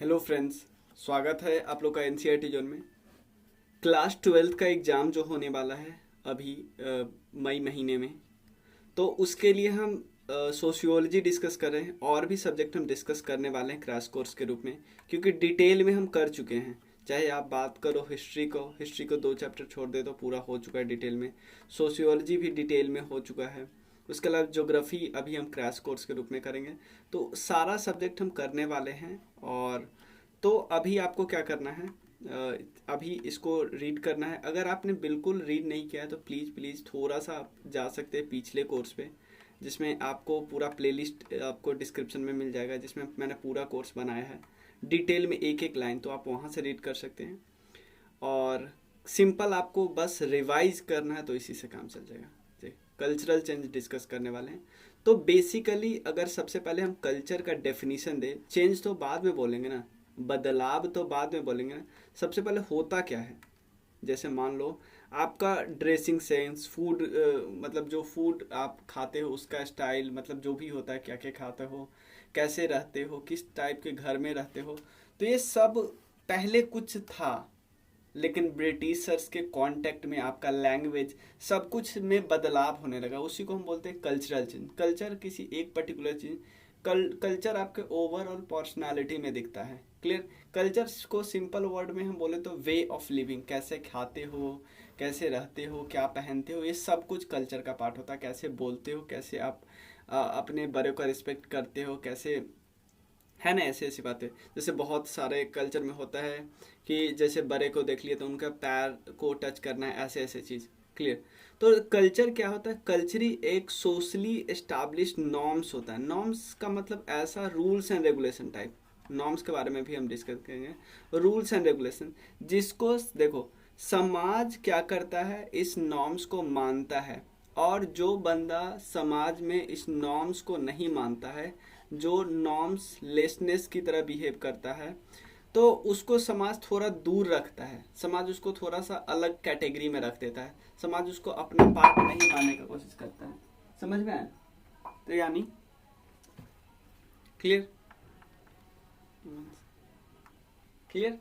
Hello friends, स्वागत है आप लोग का एनसीईआरटी जोन में। क्लास 12th का एग्ज़ाम जो होने वाला है अभी मई महीने में, तो उसके लिए हम सोशियोलॉजी डिस्कस कर रहे हैं और भी सब्जेक्ट हम डिस्कस करने वाले हैं क्रैश कोर्स के रूप में, क्योंकि डिटेल में हम कर चुके हैं। चाहे आप बात करो हिस्ट्री को 2 चैप्टर छोड़ दे तो पूरा हो चुका है डिटेल में। सोशियोलॉजी भी डिटेल में हो चुका है। उसके अलावा ज्योग्राफी अभी हम क्रैश कोर्स के रूप में करेंगे। तो सारा सब्जेक्ट हम करने वाले हैं। और तो अभी आपको क्या करना है, अभी इसको रीड करना है। अगर आपने बिल्कुल रीड नहीं किया है तो प्लीज़ प्लीज़ थोड़ा सा आप जा सकते हैं पिछले कोर्स पे, जिसमें आपको पूरा प्लेलिस्ट आपको डिस्क्रिप्शन में मिल जाएगा, जिसमें मैंने पूरा कोर्स बनाया है डिटेल में एक एक लाइन, तो आप वहाँ से रीड कर सकते हैं। और सिंपल आपको बस रिवाइज करना है तो इसी से काम चल जाएगा जी। कल्चरल चेंज डिस्कस करने वाले हैं। तो बेसिकली अगर सबसे पहले हम कल्चर का डेफिनेशन दें, चेंज तो बाद में बोलेंगे ना, बदलाव तो बाद में बोलेंगे ना। सबसे पहले होता क्या है, जैसे मान लो आपका ड्रेसिंग सेंस, फूड मतलब जो फूड आप खाते हो उसका स्टाइल, मतलब जो भी होता है, क्या क्या खाते हो, कैसे रहते हो, किस टाइप के घर में रहते हो, तो ये सब पहले कुछ था। लेकिन ब्रिटिशर्स के कांटेक्ट में आपका लैंग्वेज सब कुछ में बदलाव होने लगा, उसी को हम बोलते हैं कल्चरल चेंज। कल्चर किसी एक पर्टिकुलर चीज, कल्चर आपके ओवरऑल पर्सनालिटी में दिखता है। क्लियर। कल्चर को सिंपल वर्ड में हम बोले तो वे ऑफ लिविंग, कैसे खाते हो, कैसे रहते हो, क्या पहनते हो, ये सब कुछ कल्चर का पार्ट होता है। कैसे बोलते हो, कैसे आप अपने बड़ों का रिस्पेक्ट करते हो, कैसे, है ना, ऐसी ऐसी बातें। जैसे बहुत सारे कल्चर में होता है कि जैसे बड़े को देख लिए तो उनका पैर को टच करना है, ऐसे ऐसे चीज़। क्लियर। तो कल्चर क्या होता है, कल्चरी एक सोशली एस्टैब्लिश्ड नॉर्म्स होता है। नॉर्म्स का मतलब ऐसा rules and regulation type. Norms के बारे में भी हम डिस्कस करेंगे। रूल्स एंड रेगुलेशन, जिसको देखो समाज क्या करता है, इस नॉर्म्स को मानता है। और जो बंदा समाज में इस नॉर्म्स को नहीं मानता है, जो नॉर्म्स लेसनेस की तरह बिहेव करता है, तो उसको समाज थोड़ा दूर रखता है। समाज उसको थोड़ा सा अलग कैटेगरी में रख देता है। समाज उसको अपना पार्ट नहीं मानने का कोशिश करता है। समझ में आया? तो यानी क्लियर क्लियर।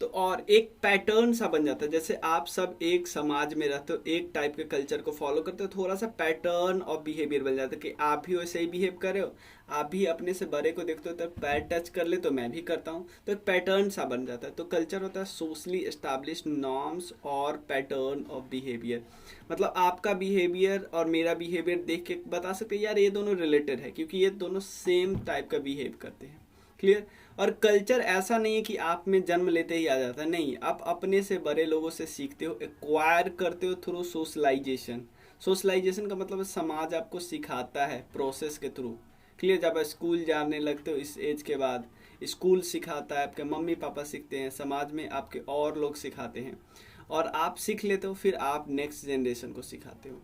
तो और एक पैटर्न सा बन जाता है। जैसे आप सब एक समाज में रहते हो, एक टाइप के कल्चर को फॉलो करते हो, थोड़ा सा पैटर्न ऑफ बिहेवियर बन जाता है कि आप भी वैसे ही बिहेव कर रहे हो। आप भी अपने से बड़े को देखते हो तो पैर टच कर ले तो मैं भी करता हूँ, तो एक पैटर्न सा बन जाता है। तो कल्चर होता है सोशली एस्टैब्लिश्ड नॉर्म्स और पैटर्न ऑफ बिहेवियर। मतलब आपका बिहेवियर और मेरा बिहेवियर देख के बता सकते हैं यार ये दोनों रिलेटेड है, क्योंकि ये दोनों सेम टाइप का बिहेव करते हैं। क्लियर। और कल्चर ऐसा नहीं है कि आप में जन्म लेते ही आ जाता है, नहीं, आप अपने से बड़े लोगों से सीखते हो, एक्वायर करते हो थ्रू सोशलाइजेशन। सोशलाइजेशन का मतलब समाज आपको सिखाता है प्रोसेस के थ्रू। क्लियर। जब आप स्कूल जाने लगते हो इस एज के बाद, स्कूल सिखाता है, आपके मम्मी पापा सीखते हैं, समाज में आपके और लोग सिखाते हैं, और आप सीख लेते हो, फिर आप नेक्स्ट जनरेशन को सिखाते हो।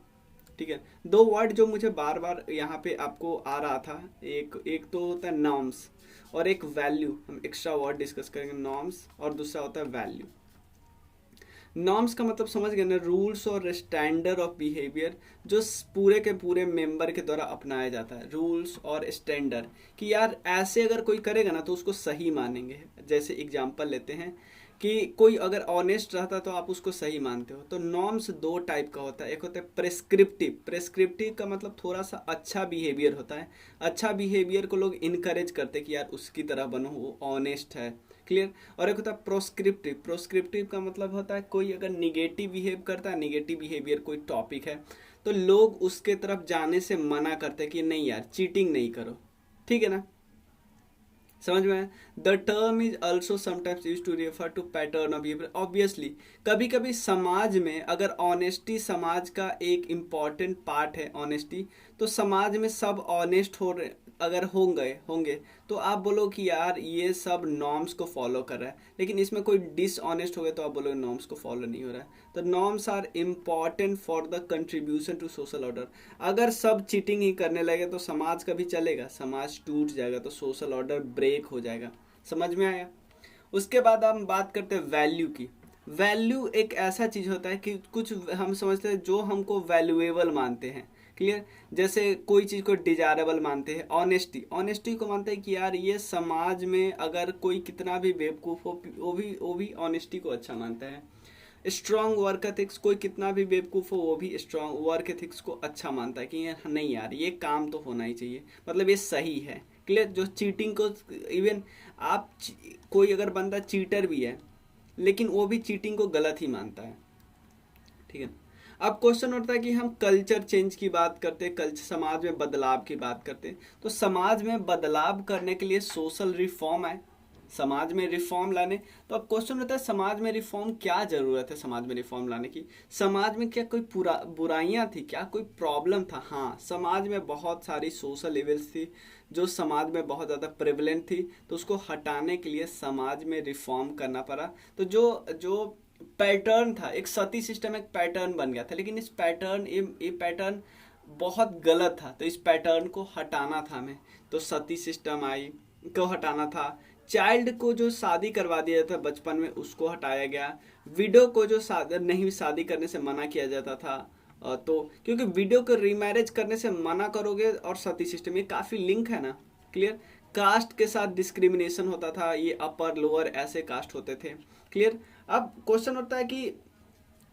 ठीक है। दो वर्ड जो मुझे बार बार यहाँ पे आपको आ रहा था, एक एक तो होता है नॉर्म्स और एक वैल्यू। हम एक्स्ट्रा वर्ड डिस्कस करेंगे, नॉर्म्स, और दूसरा होता है वैल्यू। नॉर्म्स का मतलब समझ गए ना, रूल्स और स्टैंडर्ड ऑफ बिहेवियर जो पूरे के पूरे मेंबर के द्वारा अपनाया जाता है। रूल्स और स्टैंडर्ड कि यार ऐसे अगर कोई करेगा ना तो उसको सही मानेंगे। जैसे एग्जांपल लेते हैं कि कोई अगर ऑनेस्ट रहता है तो आप उसको सही मानते हो। तो नॉर्म्स दो टाइप का होता है, एक होता है प्रेस्क्रिप्टिव। प्रेस्क्रिप्टिव का मतलब थोड़ा सा अच्छा बिहेवियर होता है। अच्छा बिहेवियर को लोग इनकरेज करते हैं कि यार उसकी तरह बनो, वो ऑनेस्ट है। क्लियर। और एक होता है प्रोस्क्रिप्टिव। प्रोस्क्रिप्टिव का मतलब होता है कोई अगर निगेटिव बिहेव करता है, निगेटिव बिहेवियर कोई टॉपिक है, तो लोग उसके तरफ जाने से मना करते हैं कि नहीं यार चीटिंग नहीं करो। ठीक है ना, समझ में आया? The term is also sometimes use to refer to pattern of behaviour. Obviously कभी कभी समाज में अगर ऑनेस्टी समाज का एक इम्पॉर्टेंट पार्ट है, ऑनेस्टी, तो समाज में सब ऑनेस्ट हो रहे अगर होंगे होंगे तो आप बोलो कि यार ये सब नॉर्म्स को फॉलो कर रहा है। लेकिन इसमें कोई डिसऑनेस्ट हो गया तो आप बोलो नॉर्म्स को फॉलो नहीं हो रहा है। तो norms are important for the contribution to social order. अगर सब चीटिंग ही करने लगे तो समाज का भी चलेगा, समाज टूट जाएगा, तो सोशल ऑर्डर ब्रेक हो जाएगा। समझ में आया? उसके बाद हम बात करते हैं वैल्यू की। वैल्यू एक ऐसा चीज होता है कि कुछ हम समझते हैं जो हमको वैल्यूएबल मानते हैं। क्लियर। जैसे कोई चीज़ को डिजायरेबल मानते हैं, ऑनेस्टी को मानते हैं कि यार ये समाज में अगर कोई कितना भी बेवकूफ़ हो वो भी ऑनेस्टी को अच्छा मानता है। स्ट्रॉन्ग वर्क एथिक्स, कोई कितना भी बेवकूफ़ हो वो भी स्ट्रॉन्ग वर्क एथिक्स को अच्छा मानता है कि ये नहीं यार ये काम तो होना ही चाहिए, मतलब ये सही है। क्लियर। जो चीटिंग को, इवन आप कोई अगर बंदा चीटर भी है लेकिन वो भी चीटिंग को गलत ही मानता है, ठीक है। अब क्वेश्चन उठता है कि हम कल्चर चेंज की बात करते हैं, कल्चर समाज में बदलाव की बात करते हैं, तो समाज में बदलाव करने के लिए सोशल रिफॉर्म है, समाज में रिफॉर्म लाने। तो अब क्वेश्चन होता है समाज में रिफॉर्म क्या जरूरत है, समाज में रिफॉर्म लाने की। समाज में क्या कोई बुराइयां थी, क्या कोई प्रॉब्लम था? हाँ, समाज में बहुत सारी सोशल इविल्स थी जो समाज में बहुत ज़्यादा प्रेवलेंट थी, तो उसको हटाने के लिए समाज में रिफॉर्म करना पड़ा। तो जो जो पैटर्न था, एक सती सिस्टम एक पैटर्न बन गया था, लेकिन इस पैटर्न ये पैटर्न बहुत गलत था, तो इस पैटर्न को हटाना था हमें। तो सती सिस्टम आई को हटाना था, चाइल्ड को जो शादी करवा दिया था बचपन में उसको हटाया गया, विडो को जो नहीं शादी करने से मना किया जाता था, तो क्योंकि विडो को रीमैरिज करने से मना करोगे और सती सिस्टम, ये काफ़ी लिंक है ना। क्लियर। कास्ट के साथ डिस्क्रिमिनेशन होता था, ये अपर लोअर ऐसे कास्ट होते थे। क्लियर। अब क्वेश्चन होता है कि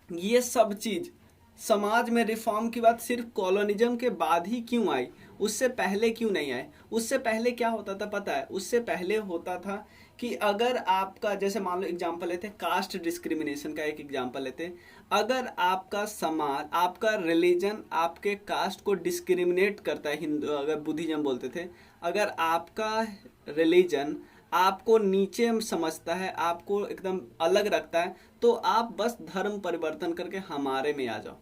ये सब चीज समाज में रिफॉर्म की बात सिर्फ कॉलोनिज्म के बाद ही क्यों आई, उससे पहले क्यों नहीं आए? उससे पहले क्या होता था पता है? उससे पहले होता था कि अगर आपका, जैसे मान लो एग्जांपल लेते हैं, कास्ट डिस्क्रिमिनेशन का एक एग्जांपल लेते हैं। अगर आपका समाज, आपका रिलीजन आपके कास्ट को डिस्क्रिमिनेट करता है, हिंदू अगर बुद्धिज्म बोलते थे, अगर आपका रिलीजन आपको नीचे समझता है, आपको एकदम अलग रखता है, तो आप बस धर्म परिवर्तन करके हमारे में आ जाओ।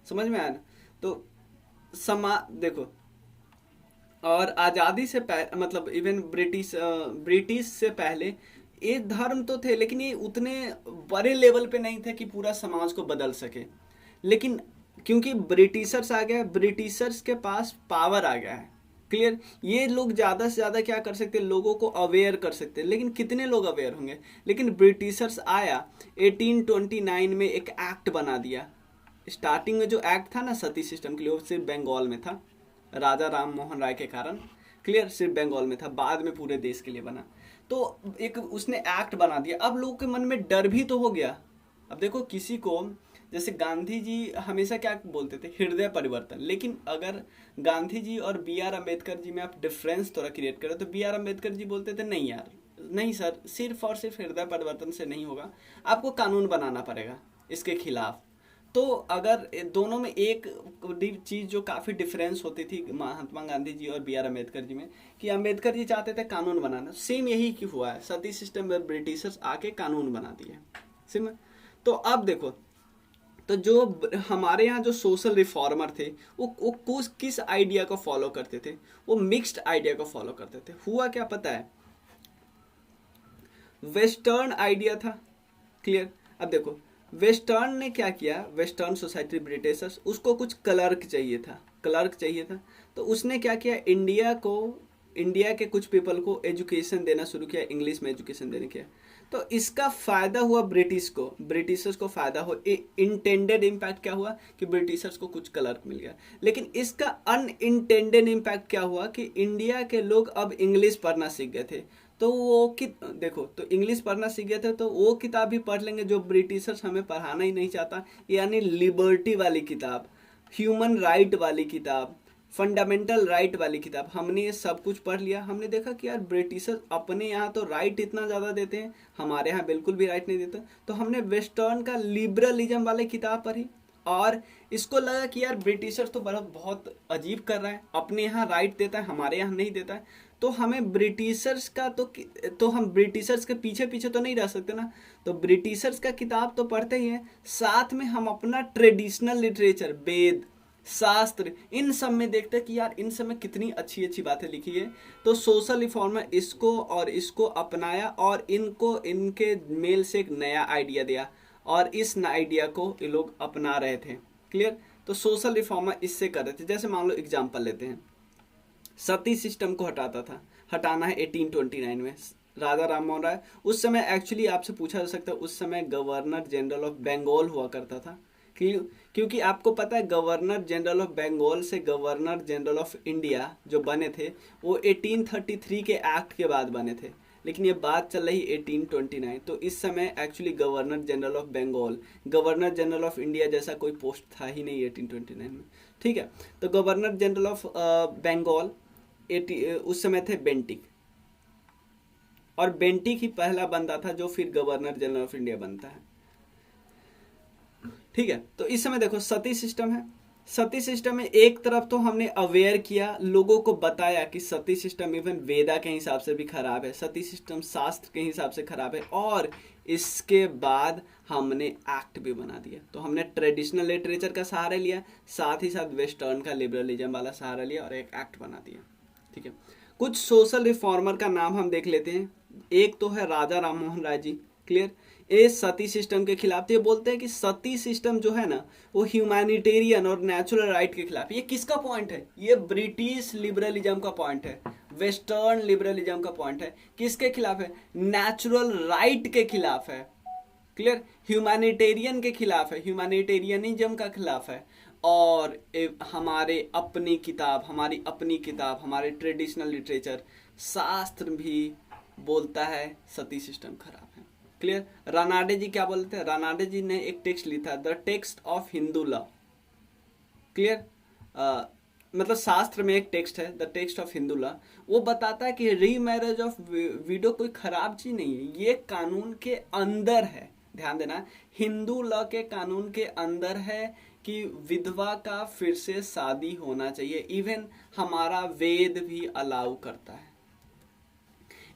समझ में आया ना? तो देखो, और आज़ादी से मतलब इवन ब्रिटिश से पहले ये धर्म तो थे, लेकिन ये उतने बड़े लेवल पे नहीं थे कि पूरा समाज को बदल सके। लेकिन क्योंकि ब्रिटिशर्स आ गए, ब्रिटिशर्स के पास पावर आ गया है। क्लियर। ये लोग ज़्यादा से ज़्यादा क्या कर सकते हैं, लोगों को अवेयर कर सकते हैं, लेकिन कितने लोग अवेयर होंगे? लेकिन ब्रिटिशर्स आया 1829 में एक एक्ट बना दिया। स्टार्टिंग में जो एक्ट था ना सती सिस्टम के लिए, वो सिर्फ बंगाल में था, राजा राम मोहन राय के कारण। क्लियर। सिर्फ बंगाल में था, बाद में पूरे देश के लिए बना। तो एक उसने एक्ट बना दिया, अब लोगों के मन में डर भी तो हो गया। अब देखो, किसी को, जैसे गांधी जी हमेशा क्या बोलते थे, हृदय परिवर्तन, लेकिन अगर गांधी जी और बी आर अम्बेडकर जी में आप डिफरेंस थोड़ा क्रिएट करें तो बी आर अम्बेडकर जी बोलते थे नहीं यार, नहीं सर, सिर्फ और सिर्फ हृदय परिवर्तन से नहीं होगा, आपको कानून बनाना पड़ेगा इसके खिलाफ। तो अगर दोनों में एक चीज जो काफी डिफरेंस होती थी महात्मा गांधी जी और बी आर अम्बेडकर जी में, कि अम्बेडकर जी चाहते थे कानून बनाना, सेम यही क्यों हुआ है, सती सिस्टम में ब्रिटिशर्स आके कानून बना दिए। सिम। तो अब देखो, तो जो हमारे यहाँ जो सोशल रिफॉर्मर थे वो किस आइडिया को फॉलो करते थे? वो मिक्स्ड आइडिया को फॉलो करते थे। हुआ क्या पता है? वेस्टर्न आइडिया था। क्लियर। अब देखो, वेस्टर्न ने क्या किया, वेस्टर्न सोसाइटी ब्रिटिशर्स, उसको कुछ क्लर्क चाहिए था, तो उसने क्या किया, इंडिया के कुछ पीपल को एजुकेशन देना शुरू किया, इंग्लिश में एजुकेशन देने किया। तो इसका फायदा हुआ ब्रिटिशर्स को फायदा हो, इंटेंडेड इम्पैक्ट क्या हुआ कि ब्रिटिशर्स को कुछ क्लर्क मिल गया। लेकिन इसका अनइंटेंडेड इम्पैक्ट क्या हुआ कि इंडिया के लोग अब इंग्लिश पढ़ना सीख गए थे। तो वो देखो, तो इंग्लिश पढ़ना सीख गए थे, तो वो किताब भी पढ़ लेंगे जो ब्रिटिशर्स हमें पढ़ाना ही नहीं चाहता, यानी लिबर्टी वाली किताब, ह्यूमन राइट वाली किताब, फंडामेंटल राइट वाली किताब। हमने ये सब कुछ पढ़ लिया, हमने देखा कि यार ब्रिटिशर्स अपने यहाँ तो राइट इतना ज़्यादा देते हैं, हमारे यहाँ बिल्कुल भी राइट नहीं देते। तो हमने वेस्टर्न का लिबरलिज्म वाली किताब पढ़ी और इसको लगा कि यार ब्रिटिशर्स तो बहुत अजीब कर रहा है, अपने यहाँ राइट देता है, हमारे यहाँ नहीं देता है, तो हमें ब्रिटिशर्स का तो हम ब्रिटिशर्स के पीछे पीछे तो नहीं रह सकते ना। तो ब्रिटिशर्स का किताब तो पढ़ते ही हैं, साथ में हम अपना ट्रेडिशनल लिटरेचर, वेद, शास्त्र, इन सब में देखते हैं कि यार इन सब में कितनी अच्छी अच्छी बातें लिखी है। तो सोशल रिफॉर्मर इसको अपनाया और इनके मेल से एक नया आइडिया दिया और इस आइडिया को ये लोग अपना रहे थे। क्लियर। तो सोशल रिफॉर्मर इससे कर रहे थे। जैसे मान लो एग्जाम्पल लेते हैं, सती सिस्टम को हटाना है 1829 में, राजा राम मोहन राय, उस समय एक्चुअली आपसे पूछा जा सकता है उस समय गवर्नर जनरल ऑफ बंगाल हुआ करता था। क्यों? क्योंकि आपको पता है गवर्नर जनरल ऑफ बंगाल से गवर्नर जनरल ऑफ इंडिया जो बने थे वो 1833 के एक्ट के बाद बने थे, लेकिन ये बात चल रही 1829। तो इस समय actually governor general of Bengal, governor general of India जैसा कोई पोस्ट था ही नहीं 1829 में। ठीक है, तो गवर्नर जनरल ऑफ बंगाल उस समय थे बेंटिक, और बेंटिक ही पहला बंदा था जो फिर गवर्नर जनरल ऑफ इंडिया बनता है। ठीक है, तो इस समय देखो सती सिस्टम है। सती सिस्टम में एक तरफ तो हमने अवेयर किया, लोगों को बताया कि सती सिस्टम इवन वेदा के हिसाब से भी खराब है, सती सिस्टम शास्त्र के हिसाब से खराब है, और इसके बाद हमने एक्ट भी बना दिया। तो हमने ट्रेडिशनल लिटरेचर का सहारा लिया, साथ ही साथ वेस्टर्न का लिबरलिज्म वाला सहारा लिया और एक एक्ट बना दिया। ठीक है, कुछ सोशल रिफॉर्मर का नाम हम देख लेते हैं। एक तो है राजा राम मोहन राय जी। क्लियर, ये सती सिस्टम के खिलाफ थे। ये बोलते हैं कि सती सिस्टम जो है ना वो ह्यूमैनिटेरियन और नेचुरल राइट के खिलाफ। ये किसका पॉइंट है? ये ब्रिटिश लिबरलिज्म का पॉइंट है, वेस्टर्न लिबरलिज्म का पॉइंट है। किसके खिलाफ है? नेचुरल राइट के खिलाफ है। क्लियर, ह्यूमैनिटेरियन के खिलाफ है, ह्यूमैनिटेरियनिज्म का खिलाफ है। और हमारे अपनी किताब, हमारे ट्रेडिशनल लिटरेचर, शास्त्र भी बोलता है सती सिस्टम खराब है। क्लियर, रानाडे जी क्या बोलते हैं? रानाडे जी ने एक टेक्स्ट लिखा, the text of Hindu law. Clear, मतलब शास्त्र में एक टेक्स्ट है, the text of Hindu law. वो बताता है कि रीमैरिज ऑफ विडो कोई खराब चीज नहीं है, ये कानून के अंदर है। ध्यान देना, हिंदू लॉ के कानून के अंदर है कि विधवा का फिर से शादी होना चाहिए। इवन हमारा वेद भी अलाउ करता है।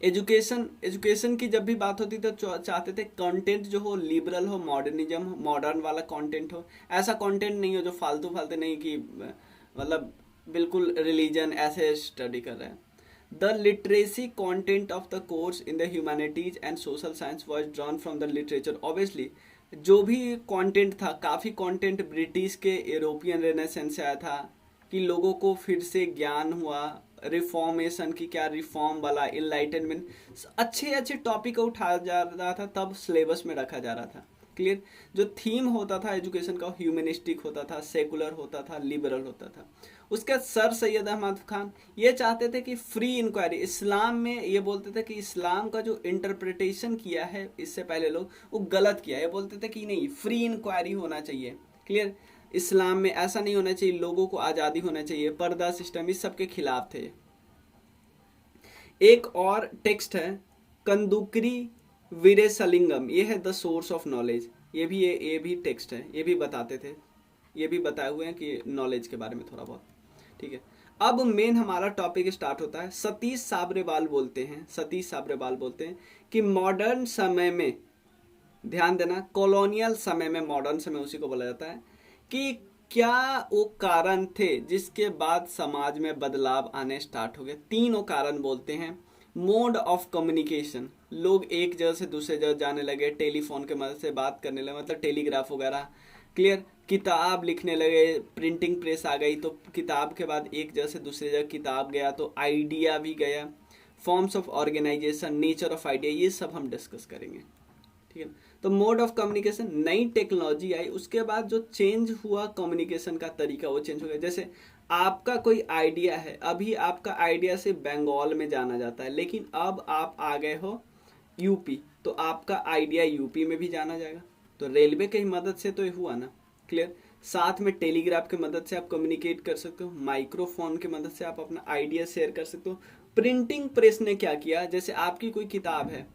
एजुकेशन की जब भी बात होती तो चाहते थे कंटेंट जो हो लिबरल हो, मॉडर्निज्म, मॉडर्न वाला कंटेंट हो। ऐसा कंटेंट नहीं हो जो फालतू नहीं कि मतलब बिल्कुल रिलीजन ऐसे स्टडी कर रहे हैं। The literacy content of the course in the humanities and social science was drawn from the literature. Obviously जो भी कंटेंट था, काफ़ी कंटेंट ब्रिटिश के यूरोपियन रेनेसेंस से आया था कि लोगों को फिर से ज्ञान हुआ, रिफॉर्मेशन की, क्या रिफॉर्म वाला, इनलाइटनमेंट, अच्छे टॉपिक को उठाया जा रहा था, तब सिलेबस में रखा जा रहा था। क्लियर, जो थीम होता था एजुकेशन का ह्यूमनिस्टिक होता था, सेकुलर होता था, लिबरल होता था। उसके सर सैयद अहमद खान ये चाहते थे कि फ्री इंक्वायरी, इस्लाम में ये बोलते थे कि इस्लाम का जो इंटरप्रिटेशन किया है इससे पहले लोग, वो गलत किया। ये बोलते थे कि नहीं, फ्री इंक्वायरी होना चाहिए। क्लियर, इस्लाम में ऐसा नहीं होना चाहिए, लोगों को आज़ादी होना चाहिए, पर्दा सिस्टम, इस सब के खिलाफ थे। एक और टेक्स्ट है कंदुकरी वीरेसलिंगम, ये है द सोर्स ऑफ नॉलेज। ये भी टेक्स्ट है, ये भी बताते थे, ये भी बताए हुए हैं कि नॉलेज के बारे में थोड़ा बहुत। ठीक है, अब मेन हमारा टॉपिक स्टार्ट होता है। सतीश साबरेवाल बोलते हैं कि मॉडर्न समय में, ध्यान देना, कॉलोनियल समय में मॉडर्न समय उसी को बोला जाता है, कि क्या वो कारण थे जिसके बाद समाज में बदलाव आने स्टार्ट हो गए। तीनों कारण बोलते हैं। मोड ऑफ कम्युनिकेशन, लोग एक जगह से दूसरे जगह जाने लगे, टेलीफोन के मदद से बात करने लगे, मतलब टेलीग्राफ वगैरह। क्लियर, किताब लिखने लगे, प्रिंटिंग प्रेस आ गई, तो किताब के बाद एक जगह से दूसरी जगह किताब गया तो आइडिया भी गया। Forms of organisation, nature of idea, ये सब हम डिस्कस करेंगे। ठीक है, तो मोड ऑफ कम्युनिकेशन, नई टेक्नोलॉजी आई, उसके बाद जो चेंज हुआ कम्युनिकेशन का तरीका, वो चेंज हो गया। जैसे आपका कोई आइडिया है, अभी आपका आइडिया से बंगाल में जाना जाता है, लेकिन अब आप आ गए हो यूपी, तो आपका आइडिया यूपी में भी जाना जाएगा। तो रेलवे की मदद से तो ये हुआ ना। क्लियर, साथ में टेलीग्राफ की मदद से आप कम्युनिकेट कर सकते हो, माइक्रोफोन की मदद से आप अपना आइडिया शेयर कर सकते हो। प्रिंटिंग प्रेस ने क्या किया, जैसे आपकी कोई किताब है,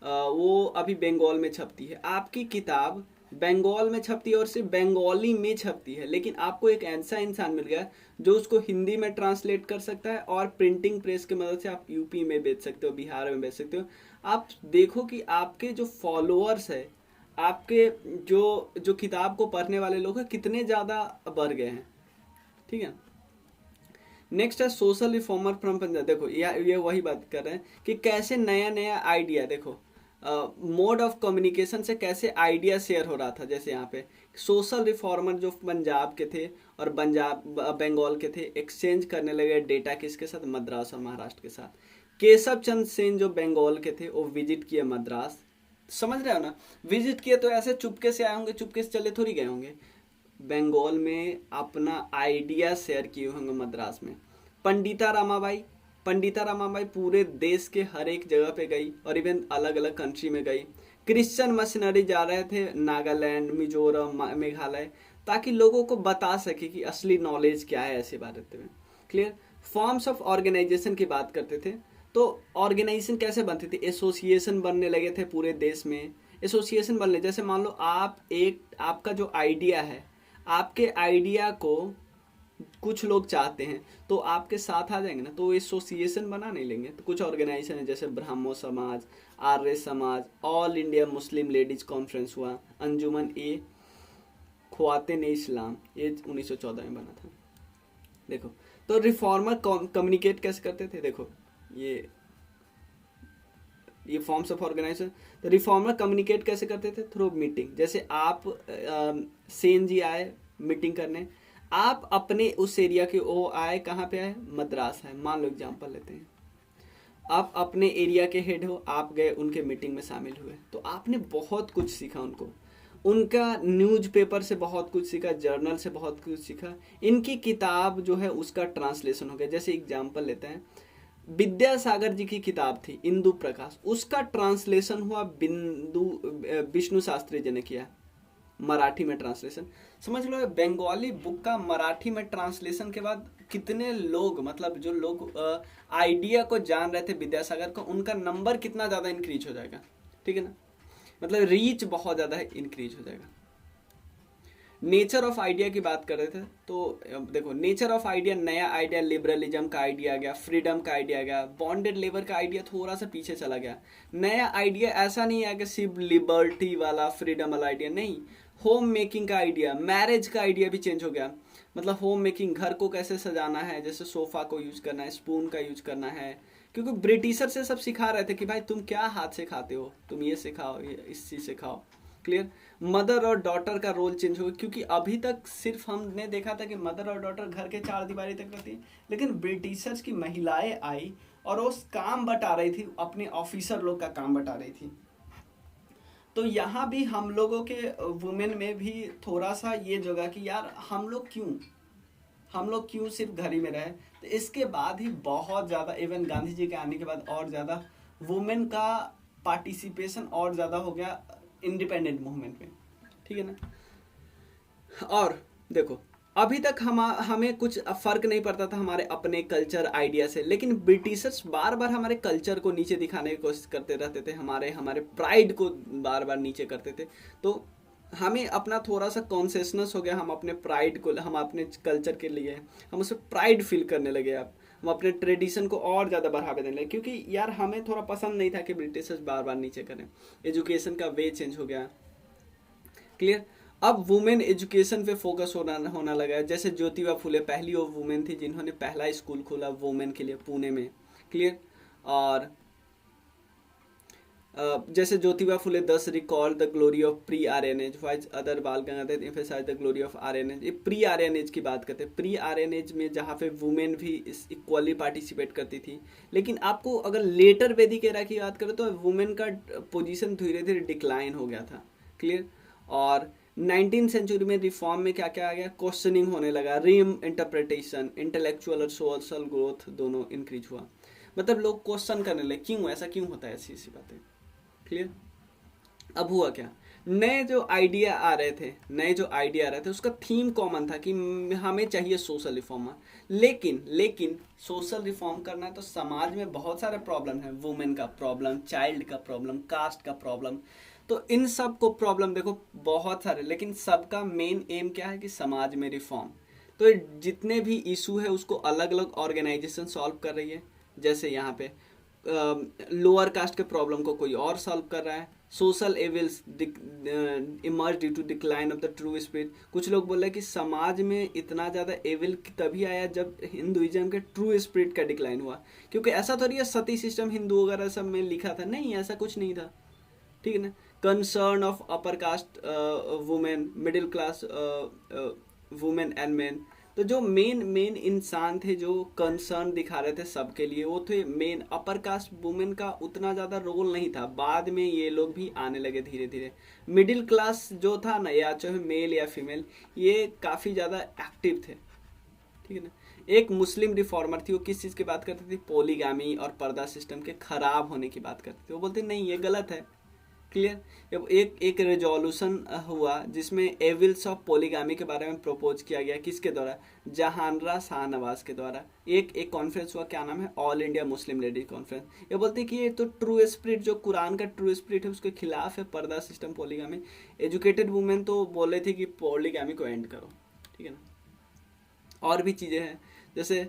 वो अभी बंगाल में छपती है, आपकी किताब बंगाल में छपती है और सिर्फ बंगाली में छपती है, लेकिन आपको एक ऐसा इंसान मिल गया जो उसको हिंदी में ट्रांसलेट कर सकता है, और प्रिंटिंग प्रेस की मदद से आप यूपी में बेच सकते हो, बिहार में बेच सकते हो। आप देखो कि आपके जो फॉलोअर्स है, आपके जो किताब को पढ़ने वाले लोग हैं, कितने ज़्यादा बढ़ गए हैं। ठीक है, नेक्स्ट है सोशल रिफॉर्मर फ्रॉम पंजाब। देखो ये वही बात कर रहे हैं कि कैसे नया आइडिया, देखो मोड ऑफ कम्युनिकेशन से कैसे आइडिया शेयर हो रहा था। जैसे यहाँ पे सोशल रिफॉर्मर जो पंजाब के थे और बंगाल के थे, एक्सचेंज करने लगे डेटा किसके साथ, मद्रास और महाराष्ट्र के साथ। केशव चंद्र सेन जो बंगाल के थे, वो विजिट किए मद्रास। समझ रहे हो ना, विजिट किए तो ऐसे चुपके से आए होंगे, चुपके से चले थोड़ी गए होंगे। बंगाल में अपना आइडिया शेयर किए होंगे मद्रास में। पंडिता रमाबाई पूरे देश के हर एक जगह पे गई और इवन अलग अलग कंट्री में गई। क्रिश्चियन मशीनरी जा रहे थे नागालैंड, मिजोरम, मेघालय, ताकि लोगों को बता सके कि असली नॉलेज क्या है ऐसे बारे में। क्लियर। फॉर्म्स ऑफ ऑर्गेनाइजेशन की बात करते थे, तो ऑर्गेनाइजेशन कैसे बनती थी? एसोसिएशन बनने लगे थे पूरे देश में। एसोसिएशन बनने, जैसे मान लो आपका जो आइडिया है, आपके आइडिया को कुछ लोग चाहते हैं तो आपके साथ आ जाएंगे ना, तो एसोसिएशन बना नहीं लेंगे। तो कुछ ऑर्गेनाइजेशन है जैसे ब्राह्मो समाज, Arya Samaj, all India Muslim ladies conference हुआ, अंजुमन ए ख्वातीन इस्लाम, ये 1914 में बना था। देखो, तो रिफॉर्मर कम्युनिकेट कैसे करते थे? देखो ये फॉर्म्स ऑफ ऑर्गेनाइजेशन। तो रिफॉर्मर कम्युनिकेट कैसे करते थे? Through meeting. जैसे आप सेन जी आए मीटिंग करने, आप अपने उस एरिया के ओ आए, कहाँ पे आए? मद्रास है, मान लो एग्जांपल लेते हैं। आप अपने एरिया के हेड हो, आप गए उनके मीटिंग में शामिल हुए, तो आपने बहुत कुछ सीखा उनको, उनका न्यूज़पेपर से बहुत कुछ सीखा, जर्नल से बहुत कुछ सीखा, इनकी किताब जो है उसका ट्रांसलेशन हो गया। जैसे एग्जांपल लेते हैं, विद्यासागर जी की किताब थी इंदु प्रकाश, उसका ट्रांसलेशन हुआ विष्णु शास्त्री जी ने किया, मराठी में ट्रांसलेशन। समझ लो, बंगाली बुक का मराठी में ट्रांसलेशन के बाद कितने लोग, मतलब जो लोग आइडिया को जान रहे थे विद्यासागर को, उनका नंबर कितना ज़्यादा इंक्रीज हो जाएगा। ठीक है ना, मतलब रीच बहुत ज़्यादा इंक्रीज हो जाएगा। नेचर ऑफ आइडिया की बात कर रहे थे, तो देखो नेचर ऑफ आइडिया, नया आइडिया लिबरलिज्म का आइडिया आ गया, फ्रीडम का आइडिया आ गया, बॉन्डेड लेबर का आइडिया थोड़ा सा पीछे चला गया। नया आइडिया ऐसा नहीं है कि सिर्फ लिबर्टी वाला, फ्रीडम वाला आइडिया नहीं, होम मेकिंग का आइडिया, मैरिज का आइडिया भी चेंज हो गया। मतलब होम मेकिंग, घर को कैसे सजाना है, जैसे सोफा को यूज करना है, स्पून का यूज करना है, क्योंकि ब्रिटिशर से सब सिखा रहे थे कि भाई तुम क्या हाथ से खाते हो, तुम ये सिखाओ, ये इस चीज सिखाओ। क्लियर। मदर और डॉटर का रोल चेंज हो गया, क्योंकि अभी तक सिर्फ हमने देखा था कि मदर और डॉटर घर के चार दीवारी तक रहती है, लेकिन ब्रिटिशर्स की महिलाएं आई और वो काम बटा रही थी, अपने ऑफिसर लोग का काम बटा रही थी। तो यहाँ भी हम लोगों के वुमेन में भी थोड़ा सा ये जगह कि यार हम लोग क्यों सिर्फ घर ही में रहे। तो इसके बाद ही बहुत ज़्यादा, इवन गांधी जी के आने के बाद और ज़्यादा वुमेन का पार्टिसिपेशन और ज़्यादा हो गया इंडिपेंडेंट मूवमेंट में। ठीक है ना। और देखो, अभी तक हमें कुछ फर्क नहीं पड़ता था हमारे अपने कल्चर आइडिया से, लेकिन ब्रिटिशर्स बार बार हमारे कल्चर को नीचे दिखाने की कोशिश करते रहते थे, हमारे प्राइड को बार बार नीचे करते थे। तो हमें अपना थोड़ा सा कॉन्शियसनेस हो गया, हम अपने प्राइड को, हम अपने कल्चर के लिए हम उससे प्राइड फील करने लगे। अब हम अपने ट्रेडिशन को और ज़्यादा बढ़ावा देने लगे, क्योंकि यार हमें थोड़ा पसंद नहीं था कि ब्रिटिशर्स बार बार नीचे करें। एजुकेशन का वे चेंज हो गया। क्लियर। अब वुमेन एजुकेशन पे फोकस होना लगा है। जैसे ज्योतिबा फुले पहली वो वुमेन थी जिन्होंने पहला स्कूल खोला वुमेन के लिए पुणे में। क्लियर। और जैसे Jyotiba Phule 10 recall the glory of pre Aryans, wise other Bal Gangadhar emphasise the glory of Aryans. ये प्री आर्यनेज की बात करते हैं। प्री आर्यनेज में जहाँ पे वुमेन भी इक्वली पार्टिसिपेट करती थी, लेकिन आपको अगर लेटर वैदिक एरा की बात करें तो वुमेन का पोजीशन धीरे धीरे डिक्लाइन हो गया था। क्लियर। और 19th सेंचुरी में रिफॉर्म में क्या क्या आ गया? क्वेश्चनिंग होने लगा, री इंटरप्रिटेशन, इंटेलेक्चुअल और सोशल ग्रोथ दोनों इंक्रीज हुआ। मतलब लोग क्वेश्चन करने लगे, क्यों ऐसा क्यों होता है, ऐसी ऐसी बातें। क्लियर। अब हुआ क्या, नए जो आइडिया आ रहे थे उसका थीम कॉमन था कि हमें चाहिए सोशल रिफॉर्म। लेकिन सोशल रिफॉर्म करना है तो समाज में बहुत सारे प्रॉब्लम है, वुमेन का प्रॉब्लम, चाइल्ड का प्रॉब्लम, कास्ट का प्रॉब्लम। तो इन सब को प्रॉब्लम देखो बहुत सारे, लेकिन सबका मेन एम क्या है कि समाज में रिफॉर्म। तो जितने भी इशू है उसको अलग अलग ऑर्गेनाइजेशन सॉल्व कर रही है। जैसे यहाँ पे लोअर कास्ट के प्रॉब्लम को कोई और सॉल्व कर रहा है। Social evils emerge due to decline of the true spirit. कुछ लोग बोल रहे हैं कि समाज में इतना ज़्यादा एविल तभी आया जब हिंदुइज्म के ट्रू स्पिरिट का डिक्लाइन हुआ, क्योंकि ऐसा थोड़ी है सती सिस्टम हिंदू वगैरह सब में लिखा था, नहीं ऐसा कुछ नहीं था। ठीक है ना। Concern of upper caste women, middle class women and main, तो जो मेन मेन इंसान थे जो कंसर्न दिखा रहे थे सबके लिए, वो थे मेन अपर कास्ट वुमेन का उतना ज़्यादा रोल नहीं था। बाद में ये लोग भी आने लगे धीरे धीरे। मिडिल क्लास जो था ना, या चाहे मेल या फीमेल, ये काफ़ी ज़्यादा एक्टिव थे, ठीक है ना। एक मुस्लिम रिफॉर्मर थी, वो किस चीज़ की बात करती थी? पॉलीगामी और पर्दा सिस्टम के खराब होने की बात करती थी। वो बोलते नहीं, ये गलत है। क्लियर। एक रेजोल्यूशन हुआ जिसमें एविल्स ऑफ पॉलीगामी के बारे में प्रपोज किया गया। किसके द्वारा? जहानरा शाहनवाज के द्वारा। एक कॉन्फ्रेंस हुआ, क्या नाम है? All India Muslim ladies conference. ये बोलते हैं कि ये तो ट्रू स्पिरिट, जो कुरान का ट्रू स्पिरिट है, उसके खिलाफ है, पर्दा सिस्टम, पॉलीगामी। एजुकेटेड वुमेन तो बोले थे कि पॉलीगामी को एंड करो, ठीक है ना। और भी चीज़ें हैं, जैसे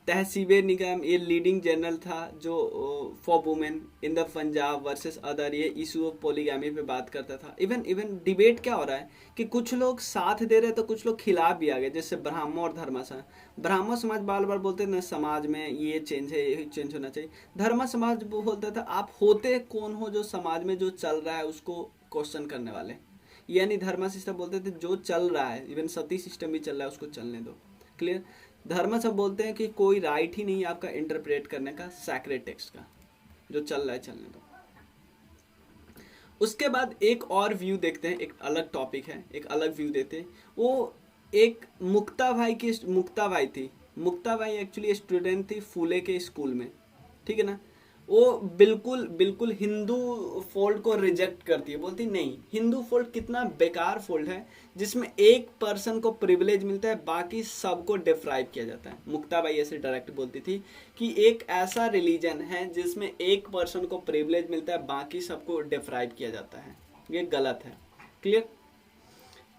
तहसीब निगम, ये लीडिंग जर्नल था जो for women in the Punjab versus other, ये इशू ऑफ पॉलीगामी पे बात करता था। इवन डिबेट क्या हो रहा है कि कुछ लोग साथ दे रहे तो कुछ लोग खिलाफ भी आ गए, जैसे ब्राह्मण और धर्मा समाज। ब्राह्मण समाज बार बार बोलते ना समाज में ये चेंज है, ये चेंज होना चाहिए। धर्मा समाज बोलता था आप होते कौन हो जो समाज में जो चल रहा है उसको क्वेश्चन करने वाले। यानी धर्मा सिस्टम बोलते थे जो चल रहा है, इवन सती सिस्टम भी चल रहा है, उसको चलने दो। क्लियर। धर्म सब बोलते हैं कि कोई राइट ही नहीं है आपका इंटरप्रेट करने का सैक्रेड टेक्स्ट का, जो चल रहा है चलने दो। उसके बाद एक और व्यू देखते हैं, एक अलग टॉपिक है, एक अलग व्यू देते हैं। वो एक मुक्ताबाई थी। मुक्ताबाई एक्चुअली स्टूडेंट थी फूले के स्कूल में, ठीक है ना। वो बिल्कुल हिंदू फोल्ड को रिजेक्ट करती है, बोलती नहीं, हिंदू फोल्ड कितना बेकार फोल्ड है जिसमें एक पर्सन को प्रिविलेज मिलता है, बाकी सबको डिफ्राइव किया जाता है। मुक्ताबाई ऐसे डायरेक्ट बोलती थी कि एक ऐसा रिलीजन है जिसमें एक पर्सन को प्रिविलेज मिलता है, बाकी सबको डिफ्राइव किया जाता है, ये गलत है। क्लियर।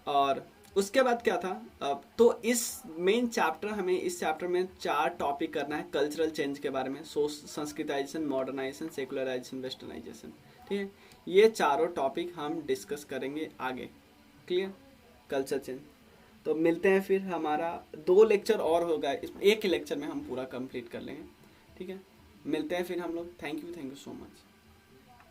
और उसके बाद क्या था? तो इस मेन चैप्टर, हमें इस चैप्टर में 4 टॉपिक करना है कल्चरल चेंज के बारे में, संस्कृताइजेशन, मॉडर्नाइजेशन, सेकुलराइजेशन, वेस्टर्नाइजेशन, ठीक है। ये चारों टॉपिक हम डिस्कस करेंगे आगे। क्लियर। Culture change. तो मिलते हैं फिर, हमारा 2 लेक्चर और होगा, एक ही लेक्चर में हम पूरा कंप्लीट कर लेंगे, ठीक है। मिलते हैं फिर हम लोग। Thank you so much.